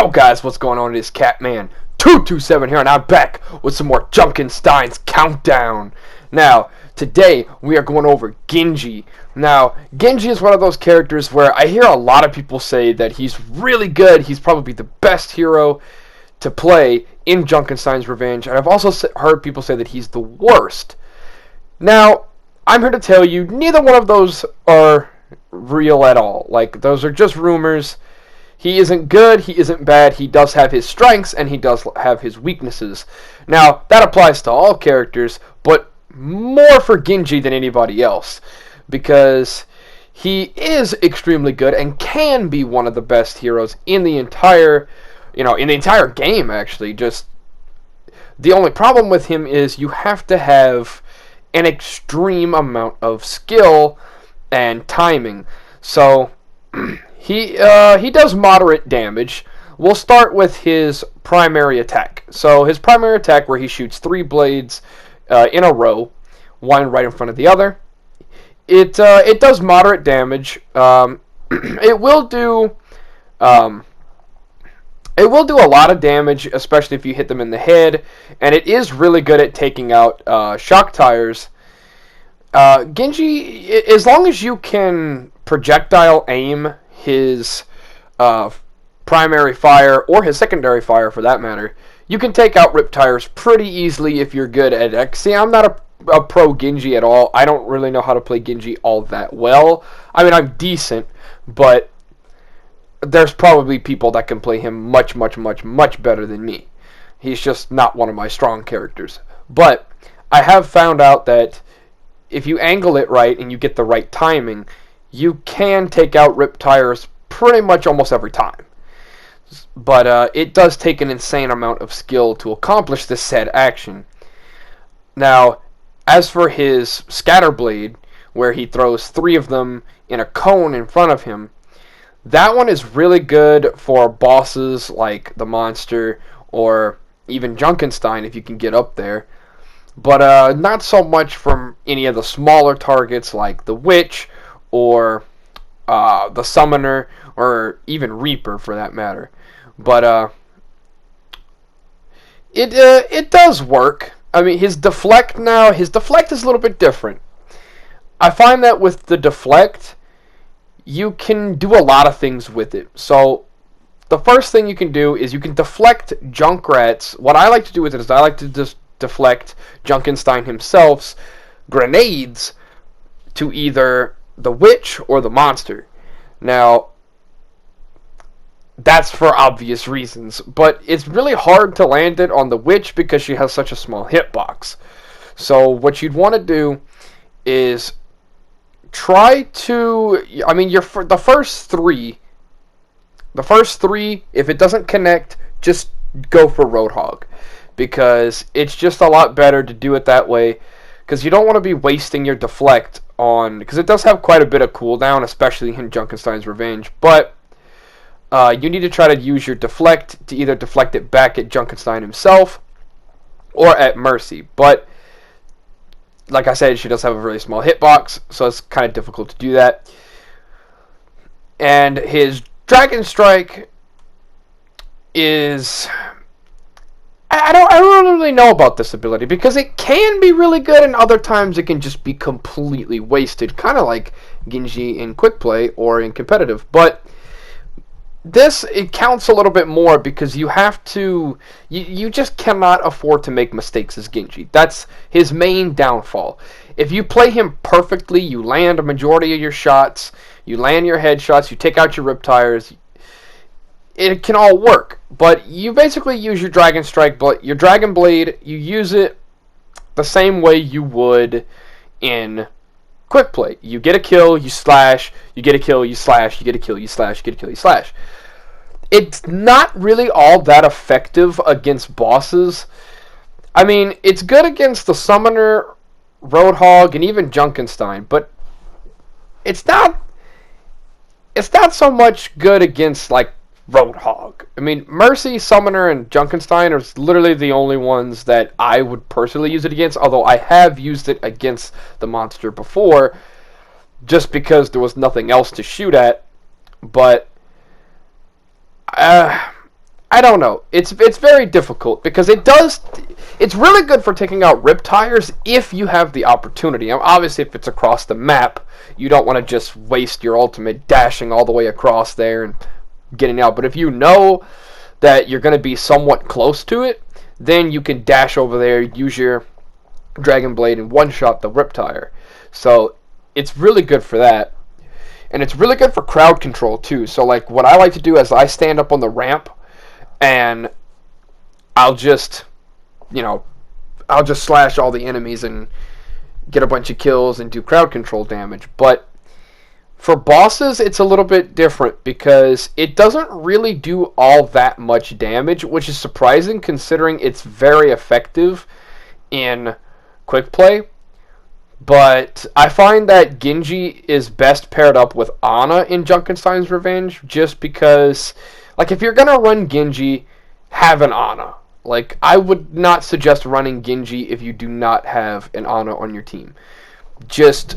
Yo guys, what's going on? It is CATMAN227 here, and I'm back with some more Junkenstein's Countdown. Now, today we are going over Genji. Now, Genji is one of those characters where I hear a lot of people say that he's really good. He's probably the best hero to play in Junkenstein's Revenge, and I've also heard people say that he's the worst. Now, I'm here to tell you, neither one of those are real at all. Like, those are just rumors. He isn't good, he isn't bad, he does have his strengths, and he does have his weaknesses. Now, that applies to all characters, but more for Genji than anybody else, because he is extremely good and can be one of the best heroes in the entire, game, actually. Just, the only problem with him is you have to have an extreme amount of skill and timing. So, He does moderate damage. We'll start with his primary attack. So his primary attack, where he shoots 3 blades in a row, one right in front of the other. It does moderate damage. It will do a lot of damage, especially if you hit them in the head. And it is really good at taking out shock tires. Genji, as long as you can projectile aim his primary fire, or his secondary fire for that matter, you can take out rip tires pretty easily if you're good at it. See, I'm not a pro Genji at all. I don't really know how to play Genji all that well. I mean, I'm decent, but there's probably people that can play him much, much, much, much better than me. He's just not one of my strong characters. But I have found out that if you angle it right and you get the right timing, you can take out rip tires pretty much almost every time. But it does take an insane amount of skill to accomplish this said action. Now, as for his scatter blade, where he throws 3 of them in a cone in front of him, that one is really good for bosses like the monster or even Junkenstein if you can get up there. But not so much from any of the smaller targets like the witch, or the Summoner, or even Reaper for that matter. But it does work. I mean, his deflect is a little bit different. I find that with the deflect, you can do a lot of things with it. So the first thing you can do is you can deflect Junkrat's. What I like to do with it is I like to just deflect Junkenstein himself's grenades to either the witch or the monster. Now, that's for obvious reasons, but it's really hard to land it on the witch because she has such a small hitbox. So what you'd want to do is try to, the first three, if it doesn't connect, just go for Roadhog, because it's just a lot better to do it that way, because you don't want to be wasting your deflect on, because it does have quite a bit of cooldown, especially in Junkenstein's Revenge, but you need to try to use your deflect to either deflect it back at Junkenstein himself or at Mercy. But like I said, she does have a really small hitbox, so it's kind of difficult to do that. And his Dragon Strike is, I don't really know about this ability, because it can be really good and other times it can just be completely wasted, kind of like Genji in quick play or in competitive. But this, it counts a little bit more because you have to, you just cannot afford to make mistakes as Genji. That's his main downfall. If you play him perfectly, you land a majority of your shots, you land your headshots, you take out your rip tires, it can all work. But you basically use your Dragon Strike, your Dragon Blade, you use it the same way you would in quick play. You get a kill, you slash, you get a kill, you slash, you get a kill, you slash, you get a kill, you slash. It's not really all that effective against bosses. I mean, it's good against the Summoner, Roadhog, and even Junkenstein, but it's not so much good against, like, Roadhog. I mean, Mercy, Summoner, and Junkenstein are literally the only ones that I would personally use it against, although I have used it against the monster before, just because there was nothing else to shoot at. But I don't know. It's very difficult because it's really good for taking out Riptires if you have the opportunity. Now, obviously, if it's across the map, you don't want to just waste your ultimate dashing all the way across there and getting out. But if you know that you're going to be somewhat close to it, then you can dash over there, use your Dragon Blade, and one-shot the Riptire. So it's really good for that. And it's really good for crowd control, too. So, like, what I like to do is I stand up on the ramp, and I'll just, I'll just slash all the enemies and get a bunch of kills and do crowd control damage. But for bosses, it's a little bit different because it doesn't really do all that much damage, which is surprising considering it's very effective in quick play. But I find that Genji is best paired up with Ana in Junkenstein's Revenge just because, like, if you're going to run Genji, have an Ana. Like, I would not suggest running Genji if you do not have an Ana on your team. Just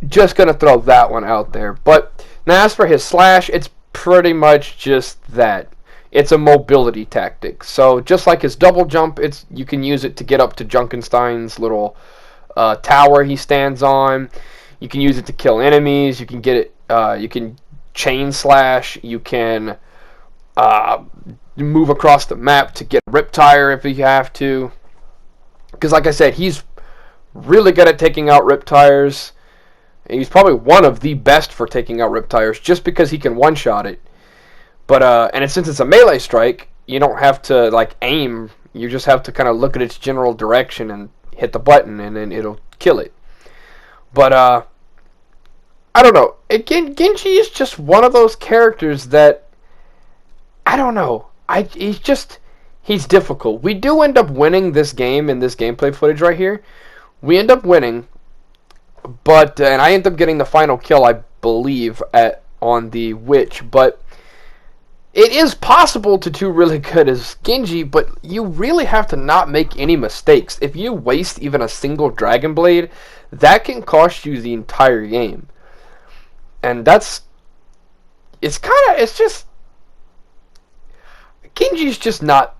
going to throw that one out there. But now as for his slash, it's pretty much just that. It's a mobility tactic. So just like his double jump, you can use it to get up to Junkenstein's little tower he stands on. You can use it to kill enemies. You can get it. You can chain slash. You can move across the map to get a Riptire if you have to. Because like I said, he's really good at taking out Riptires. He's probably one of the best for taking out Riptires just because he can one-shot it. But since it's a melee strike, you don't have to like aim. You just have to kind of look at its general direction and hit the button, and then it'll kill it. But I don't know. Genji is just one of those characters that I don't know. He's difficult. We do end up winning this game in this gameplay footage right here. We end up winning, but and I end up getting the final kill, I believe, on the witch. But it is possible to do really good as Genji, but you really have to not make any mistakes. If you waste even a single Dragon Blade, that can cost you the entire game. And Genji's just not,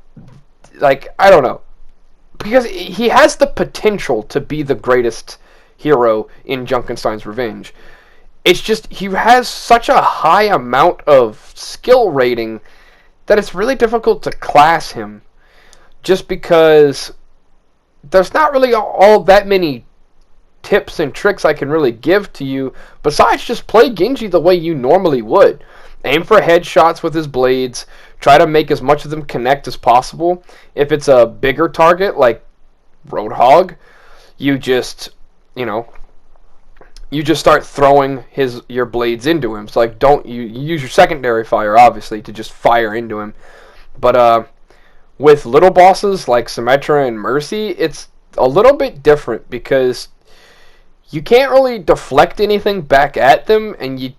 like, I don't know. Because he has the potential to be the greatest hero in Junkenstein's Revenge. It's just, he has such a high amount of skill rating that it's really difficult to class him. Just because there's not really all that many tips and tricks I can really give to you, besides just play Genji the way you normally would. Aim for headshots with his blades, try to make as much of them connect as possible. If it's a bigger target, like Roadhog, you just start throwing your blades into him. So like, you use your secondary fire, obviously, to just fire into him. But with little bosses like Symmetra and Mercy, it's a little bit different because you can't really deflect anything back at them, and you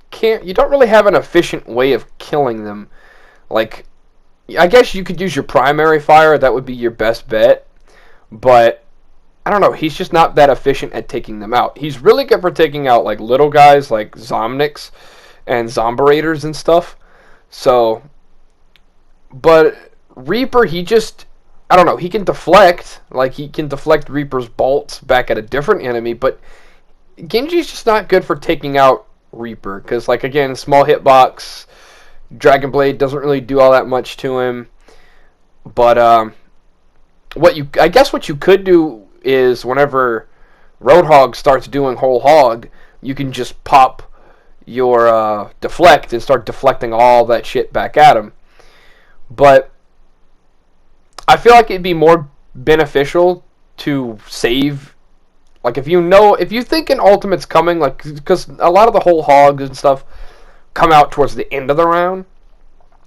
don't really have an efficient way of killing them. Like, I guess you could use your primary fire, that would be your best bet, but I don't know, he's just not that efficient at taking them out. He's really good for taking out like little guys like Zomnics and Zombirators and stuff. So, but Reaper, I don't know, he can deflect, like he can deflect Reaper's bolts back at a different enemy, but Genji's just not good for taking out Reaper, because, like, again, small hitbox, Dragon Blade doesn't really do all that much to him. But I guess what you could do is whenever Roadhog starts doing whole hog, you can just pop your deflect and start deflecting all that shit back at him. But I feel like it'd be more beneficial to save. Like, if you think an ultimate's coming, like, because a lot of the whole hogs and stuff come out towards the end of the round,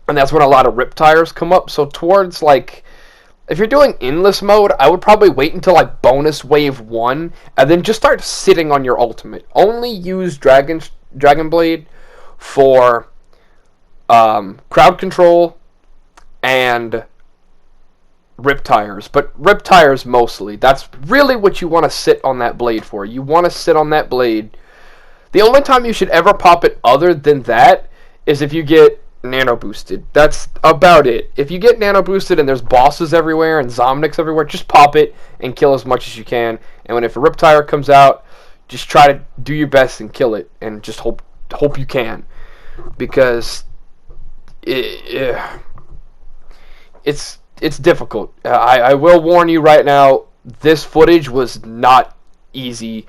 and that's when a lot of Riptires come up. So towards, like, if you're doing endless mode, I would probably wait until, like, bonus wave 1, and then just start sitting on your ultimate. Only use Dragon Blade for crowd control and Riptires, but Riptires mostly. That's really what you want to sit on that blade for. You want to sit on that blade. The only time you should ever pop it other than that is if you get nano boosted. That's about it. If you get nano boosted and there's bosses everywhere and Zomnics everywhere, just pop it and kill as much as you can. And when if a Riptire comes out, just try to do your best and kill it, and just hope you can, because it's difficult. I will warn you right now, this footage was not easy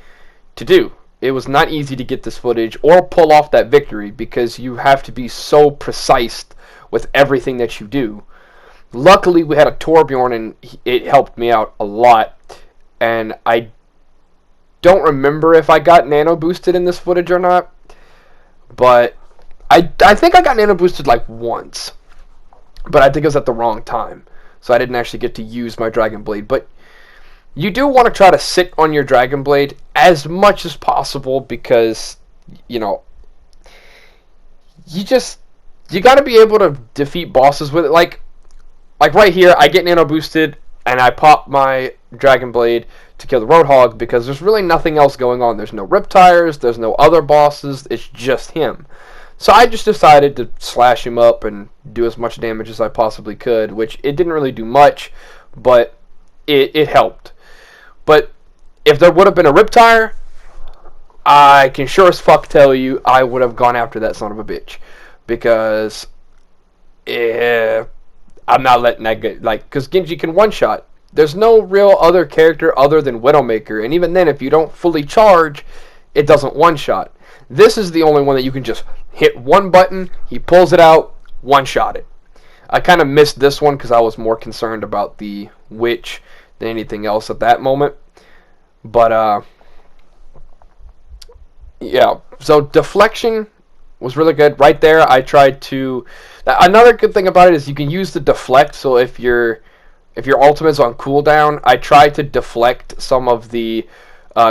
to do. It was not easy to get this footage or pull off that victory, because you have to be so precise with everything that you do. Luckily, we had a Torbjorn, and it helped me out a lot. And I don't remember if I got nano boosted in this footage or not, but I think I got nano boosted like once, but I think it was at the wrong time, so I didn't actually get to use my Dragon Blade. But you do want to try to sit on your Dragon Blade as much as possible, because, you know, you got to be able to defeat bosses with it. Like right here, I get nano boosted, and I pop my Dragon Blade to kill the Roadhog, because there's really nothing else going on. There's no Riptires, there's no other bosses, it's just him. So I just decided to slash him up and do as much damage as I possibly could, which it didn't really do much, but it helped. But if there would have been a Riptire, I can sure as fuck tell you I would have gone after that son of a bitch, because I'm not letting that get, like, because Genji can one-shot. There's no real other character other than Widowmaker, and even then, if you don't fully charge, it doesn't one-shot. This is the only one that you can just hit one button, he pulls it out, one-shot it. I kind of missed this one because I was more concerned about the Witch than anything else at that moment. But, yeah, so deflection was really good. Right there, I tried to... Another good thing about it is you can use the deflect, so if your ultimate's on cooldown, I tried to deflect some of the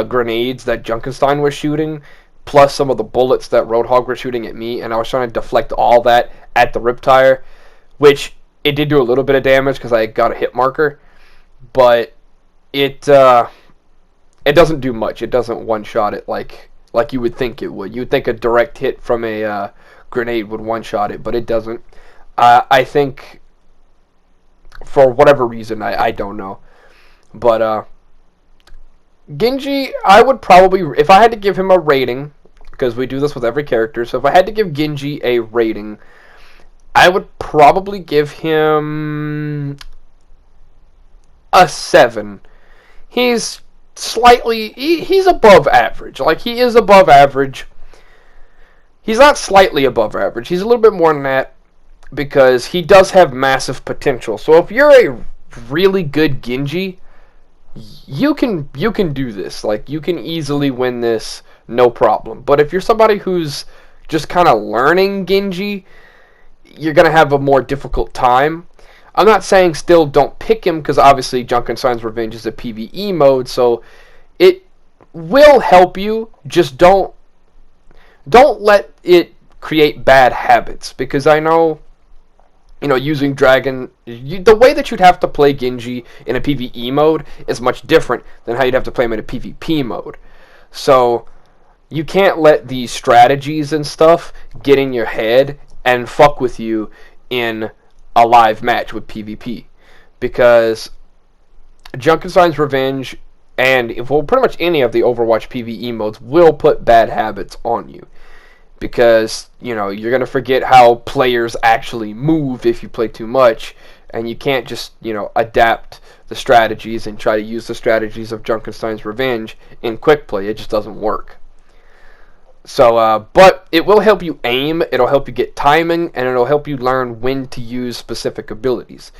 grenades that Junkenstein was shooting, plus some of the bullets that Roadhog were shooting at me, and I was trying to deflect all that at the Riptire, which it did do a little bit of damage because I got a hit marker, but it doesn't do much. It doesn't one-shot it like you would think it would. You would think a direct hit from a grenade would one-shot it, but it doesn't. I think, for whatever reason, I don't know. But Genji, I would probably, if I had to give him a rating, because we do this with every character, so if I had to give Genji a rating, I would probably give him a 7. He's slightly, he's above average. Like, he is above average. He's not slightly above average. He's a little bit more than that, because he does have massive potential. So if you're a really good Genji, you can do this. Like, you can easily win this, no problem. But if you're somebody who's just kind of learning Genji, you're going to have a more difficult time. I'm not saying still don't pick him, because obviously Junkenstein's Revenge is a PvE mode, so it will help you. Just don't let it create bad habits, because I know, you know, using Dragon, the way that you'd have to play Genji in a PvE mode is much different than how you'd have to play him in a PvP mode. So you can't let these strategies and stuff get in your head and fuck with you in a live match with PvP, because Junkenstein's Revenge and, well, pretty much any of the Overwatch PvE modes will put bad habits on you, because, you know, you're going to forget how players actually move if you play too much, and you can't just, you know, adapt the strategies and try to use the strategies of Junkenstein's Revenge in quick play. It just doesn't work. So, but it will help you aim, it'll help you get timing, and it'll help you learn when to use specific abilities.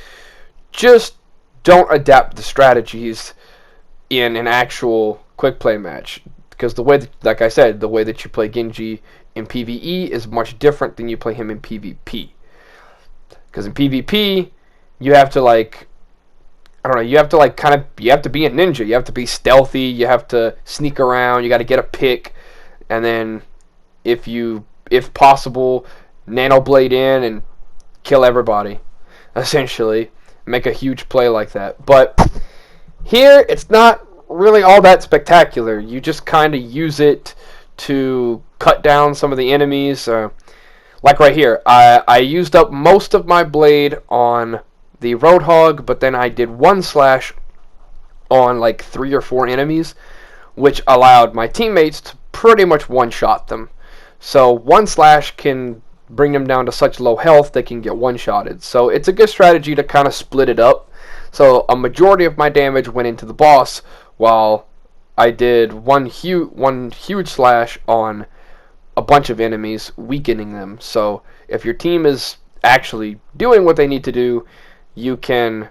Just don't adapt the strategies in an actual quick play match, because the way that, like I said, the way that you play Genji in PvE is much different than you play him in PvP. Because in PvP, you have to, like, I don't know, you have to, like, kind of, you have to be a ninja, you have to be stealthy, you have to sneak around, you got to get a pick, and then, if possible, nano blade in and kill everybody, essentially. Make a huge play like that. But here, it's not really all that spectacular. You just kind of use it to cut down some of the enemies. like right here, I used up most of my blade on the Roadhog, but then I did one slash on like 3 or 4 enemies, which allowed my teammates to pretty much one-shot them. So one slash can bring them down to such low health they can get one-shotted. So it's a good strategy to kind of split it up. So a majority of my damage went into the boss, while I did one huge slash on a bunch of enemies, weakening them. So if your team is actually doing what they need to do, you can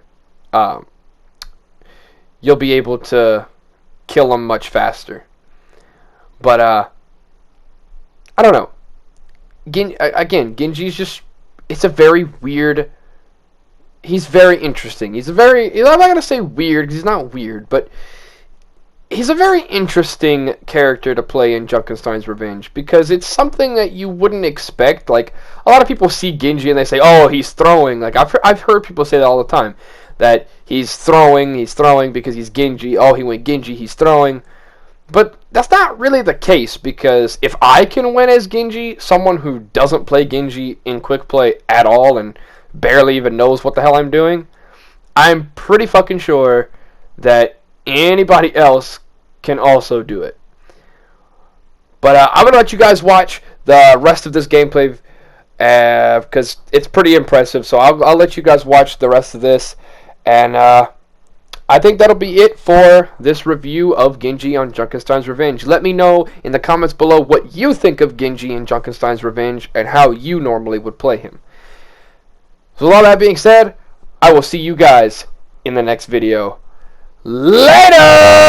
you'll be able to kill them much faster. But I don't know. Again, Genji's just, it's a very weird, he's very interesting. I'm not going to say weird because he's not weird, but he's a very interesting character to play in Junkenstein's Revenge, because it's something that you wouldn't expect. Like, a lot of people see Genji and they say, oh, he's throwing. Like, I've heard people say that all the time, that he's throwing because he's Genji. Oh, he went Genji, he's throwing. But that's not really the case, because if I can win as Genji, someone who doesn't play Genji in quick play at all and barely even knows what the hell I'm doing, I'm pretty fucking sure that anybody else can also do it. But I'm going to let you guys watch the rest of this gameplay, because it's pretty impressive. So I'll let you guys watch the rest of this. And I think that'll be it for this review of Genji on Junkenstein's Revenge. Let me know in the comments below what you think of Genji in Junkenstein's Revenge and how you normally would play him. So with all that being said, I will see you guys in the next video. Later!